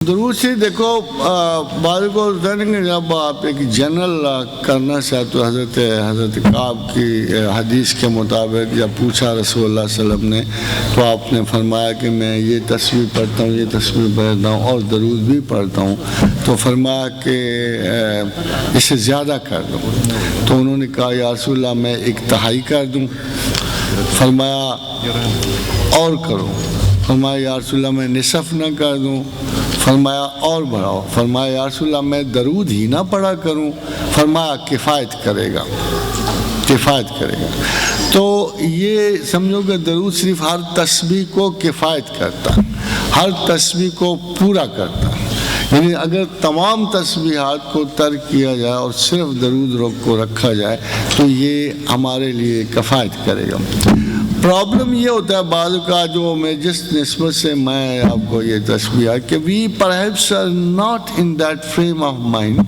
درود سے دیکھو بعض کو ہوتا ہے کہ جب آپ ایک جنرل کرنا چاہتے ہو حضرت کعب کی حدیث کے مطابق جب پوچھا رسول اللہ صلی اللہ علیہ وسلم نے تو آپ نے فرمایا کہ میں یہ تسبیح پڑھتا ہوں، یہ تسبیح پڑھتا ہوں اور درود بھی پڑھتا ہوں، تو فرمایا کہ اسے زیادہ کر دو. تو انہوں نے کہا یا رسول اللہ میں 1/3 کر دوں. فرمایا اور کرو. فرمایا یا رسول اللہ میں نصف نہ کر دوں. فرمایا اور بڑھاؤ. فرمایا یا رسول اللہ میں درود ہی نہ پڑھا کروں. فرمایا کفایت کرے گا، کفایت کرے گا. تو یہ سمجھو کہ درود صرف ہر تسبیح کو کفایت کرتا، ہر تسبیح کو پورا کرتا. یعنی اگر تمام تسبیحات کو ترک کیا جائے اور صرف درود کو رکھا جائے تو یہ ہمارے لیے کفایت کرے گا. پرابلم یہ ہوتا ہے بعض کا جو میں جس نسبت سے میں آپ کو یہ تسبیح کہ we perhaps are not in that frame of mind,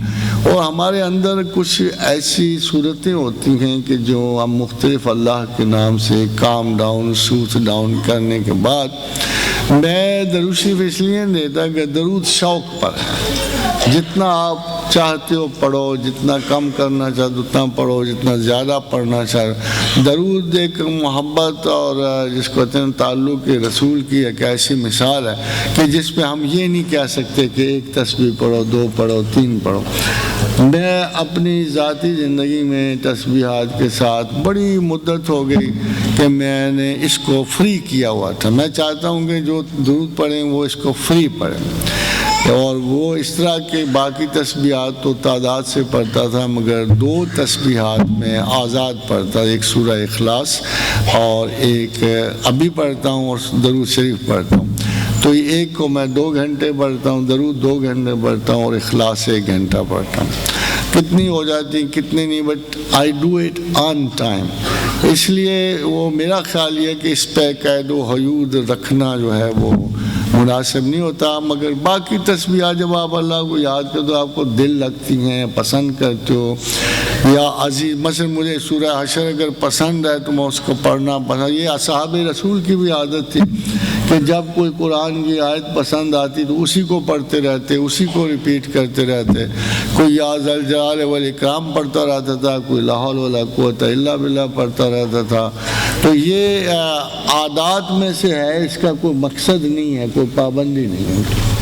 اور ہمارے اندر کچھ ایسی صورتیں ہوتی ہیں کہ جو ہم مختلف اللہ کے نام سے کام ڈاؤن سوتھ ڈاؤن کرنے کے بعد میں درود شریف اس لیے دیتا کہ درود شوق پر ہے. جتنا آپ چاہتے ہو پڑھو، جتنا کم کرنا چاہتے اتنا پڑھو، جتنا زیادہ پڑھنا چاہتے. درود ایک محبت اور جس کو کہتے ہیں تعلق رسول کی ایک ایسی مثال ہے کہ جس پہ ہم یہ نہیں کہہ سکتے کہ 1 تسبیح پڑھو، 2 پڑھو، 3 پڑھو. میں اپنی ذاتی زندگی میں تسبیحات کے ساتھ بڑی مدت ہو گئی کہ میں نے اس کو فری کیا ہوا تھا. میں چاہتا ہوں کہ جو درود پڑھیں وہ اس کو فری پڑھیں، اور وہ اس طرح کے باقی تسبیحات تو تعداد سے پڑھتا تھا مگر 2 تسبیحات میں آزاد پڑھتا. ایک سورہ اخلاص اور ایک ابھی پڑھتا ہوں اور درود شریف پڑھتا ہوں. تو ایک کو میں 2 گھنٹے پڑھتا ہوں، درود 2 گھنٹے پڑھتا ہوں اور اخلاص 1 گھنٹہ پڑھتا ہوں. کتنی ہو جاتی کتنی نہیں، but I do it on time. اس لیے وہ میرا خیال یہ کہ اس پہ قید و حدود رکھنا جو ہے وہ مناسب نہیں ہوتا. مگر باقی تسبیحات جب آپ اللہ کو یاد کرتے تو آپ کو دل لگتی ہیں، پسند کرتے ہو یا عزیز. مثلا مجھے سورہ حشر اگر پسند ہے تو میں اس کو پڑھنا پسند. یہ اصحاب رسول کی بھی عادت تھی کہ جب کوئی قرآن کی آیت پسند آتی تو اسی کو پڑھتے رہتے، اسی کو ریپیٹ کرتے رہتے. کوئی یا ذا الجلال والاکرام پڑھتا رہتا تھا، کوئی لا حول ولا قوت الا باللہ پڑھتا رہتا تھا. تو یہ عادات میں سے ہے، اس کا کوئی مقصد نہیں ہے، کوئی پابندی نہیں ہے.